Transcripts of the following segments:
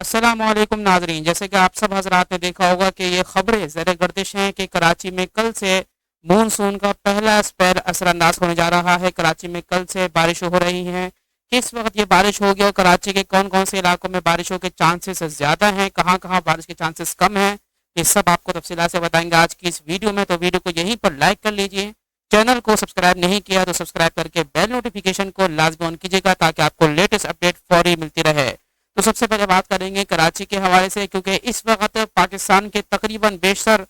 السلام علیکم ناظرین، جیسے کہ آپ سب حضرات نے دیکھا ہوگا کہ یہ خبریں زیر گردش ہیں کہ کراچی میں کل سے مونسون کا پہلا اسپیل اثر انداز ہونے جا رہا ہے۔ کراچی میں کل سے بارش ہو رہی ہیں۔ کس وقت یہ بارش ہوگی اور کراچی کے کون کون سے علاقوں میں بارشوں کے چانسز زیادہ ہیں، کہاں کہاں بارش کے چانسز کم ہیں، یہ سب آپ کو تفصیلات سے بتائیں گے آج کی اس ویڈیو میں۔ تو ویڈیو کو یہیں پر لائک کر لیجئے، چینل کو سبسکرائب نہیں کیا تو سبسکرائب کر کے بیل نوٹیفیکیشن کو لازمی آن کیجیے گا تاکہ آپ کو لیٹسٹ اپڈیٹ فوری ملتی رہے۔ تو سب سے پہلے بات کریں گے کراچی کے حوالے سے، کیونکہ اس وقت پاکستان کے تقریباً بیشتر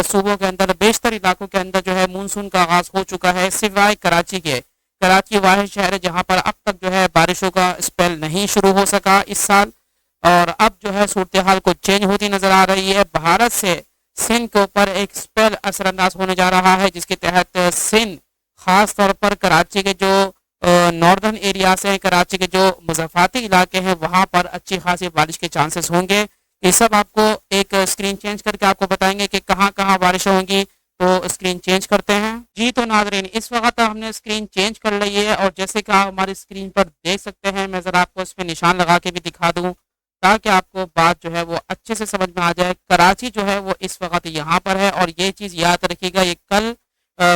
صوبوں کے اندر، بیشتر علاقوں کے اندر جو ہے مونسون کا آغاز ہو چکا ہے، سوائے کراچی کے۔ کراچی واحد شہر ہے جہاں پر اب تک جو ہے بارشوں کا اسپیل نہیں شروع ہو سکا اس سال، اور اب جو ہے صورتحال کو چینج ہوتی نظر آ رہی ہے۔ بھارت سے سندھ کے اوپر ایک اسپیل اثر انداز ہونے جا رہا ہے، جس کے تحت سندھ، خاص طور پر کراچی کے جو ناردرن ایریاز ہیں، کراچی کے جو مضافاتی علاقے ہیں، وہاں پر اچھی خاصی بارش کے چانسز ہوں گے۔ یہ سب آپ کو ایک اسکرین چینج کر کے آپ کو بتائیں گے کہ کہاں کہاں بارشیں ہوں گی۔ تو اسکرین چینج کرتے ہیں جی۔ تو ناظرین، اس وقت ہم نے اسکرین چینج کر لی ہے، اور جیسے کہ آپ ہماری اسکرین پر دیکھ سکتے ہیں، میں ذرا آپ کو اس پہ نشان لگا کے بھی دکھا دوں تاکہ آپ کو بات جو ہے وہ اچھے سے سمجھ میں آ جائے۔ کراچی جو ہے وہ اس وقت یہاں پر ہے، اور یہ چیز یاد رکھیے گا، یہ کل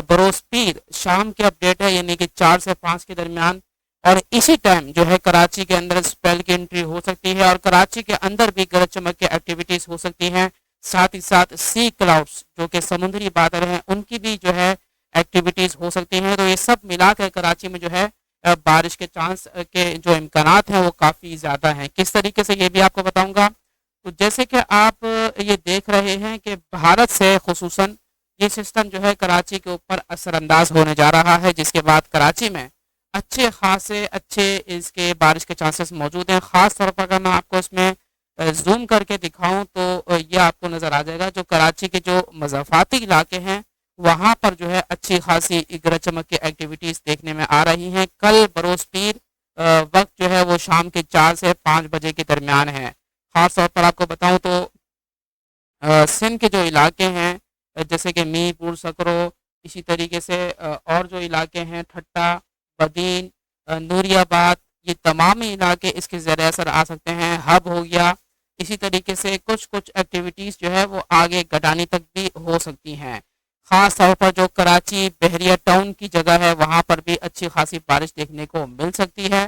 بروز پیر شام کے اپڈیٹ ہے، یعنی کہ 4 سے 5 کے درمیان، اور اسی ٹائم جو ہے کراچی کے اندر اسپیل کی انٹری ہو سکتی ہے، اور کراچی کے اندر بھی گرج چمک کے ایکٹیویٹیز ہو سکتی ہیں۔ ساتھ ہی ساتھ سی کلاؤڈز جو کہ سمندری بادل ہیں، ان کی بھی جو ہے ایکٹیویٹیز ہو سکتی ہیں۔ تو یہ سب ملا کر کراچی میں جو ہے بارش کے چانس کے جو امکانات ہیں وہ کافی زیادہ ہیں۔ کس طریقے سے یہ بھی آپ کو بتاؤں گا۔ تو جیسے کہ آپ یہ دیکھ رہے ہیں کہ بھارت سے خصوصاً یہ سسٹم جو ہے کراچی کے اوپر اثر انداز ہونے جا رہا ہے، جس کے بعد کراچی میں اچھے اس کے بارش کے چانسز موجود ہیں۔ خاص طور پر اگر میں آپ کو اس میں زوم کر کے دکھاؤں تو یہ آپ کو نظر آ جائے گا، جو کراچی کے جو مضافاتی علاقے ہیں وہاں پر جو ہے اچھی خاصی گرج چمک کی ایکٹیویٹیز دیکھنے میں آ رہی ہیں۔ کل بروز پیر وقت جو ہے وہ شام کے 4 سے 5 بجے کے درمیان ہے۔ خاص طور پر آپ کو بتاؤں تو سندھ کے جو علاقے ہیں جیسے کہ میر پور، سکرو، اسی طریقے سے اور جو علاقے ہیں ٹھٹا، بدین، نوری آباد، یہ تمام علاقے اس کے زیر اثر آ سکتے ہیں۔ ہب ہو گیا، اسی طریقے سے کچھ ایکٹیویٹیز جو ہے وہ آگے گڈانی تک بھی ہو سکتی ہیں۔ خاص طور پر جو کراچی بحریہ ٹاؤن کی جگہ ہے وہاں پر بھی اچھی خاصی بارش دیکھنے کو مل سکتی ہے۔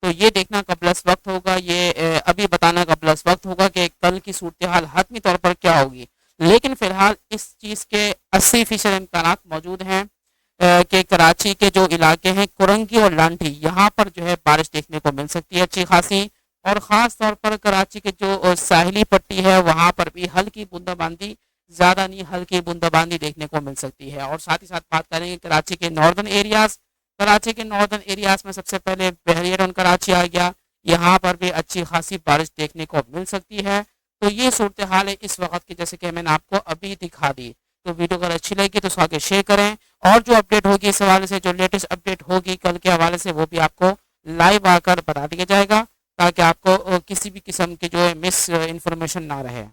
تو یہ دیکھنا قبل از وقت ہوگا، یہ ابھی بتانا قبل از وقت ہوگا کہ کل کی صورتحال حتمی طور پر کیا ہوگی، لیکن فی الحال اس چیز کے 80% امکانات موجود ہیں کہ کراچی کے جو علاقے ہیں کرنگی اور لانٹھی، یہاں پر جو ہے بارش دیکھنے کو مل سکتی ہے اچھی خاصی، اور خاص طور پر کراچی کے جو ساحلی پٹی ہے وہاں پر بھی ہلکی بوندا باندی، زیادہ نہیں ہلکی بوندا باندی دیکھنے کو مل سکتی ہے۔ اور ساتھ ہی ساتھ بات کریں گے کراچی کے ناردرن ایریاز۔ کراچی کے ناردرن ایریاز میں سب سے پہلے بحریہ ٹاؤن کراچی آ گیا، یہاں پر بھی اچھی خاصی بارش دیکھنے کو مل سکتی ہے۔ تو یہ صورتحال ہے اس وقت کی، جیسے کہ میں نے آپ کو ابھی دکھا دی۔ تو ویڈیو اگر اچھی لگی تو اس کو آگے شیئر کریں، اور جو اپڈیٹ ہوگی اس حوالے سے، جو لیٹسٹ اپڈیٹ ہوگی کل کے حوالے سے، وہ بھی آپ کو لائیو آ کر بتا دیا جائے گا تاکہ آپ کو کسی بھی قسم کی جو ہے مس انفارمیشن نہ رہے۔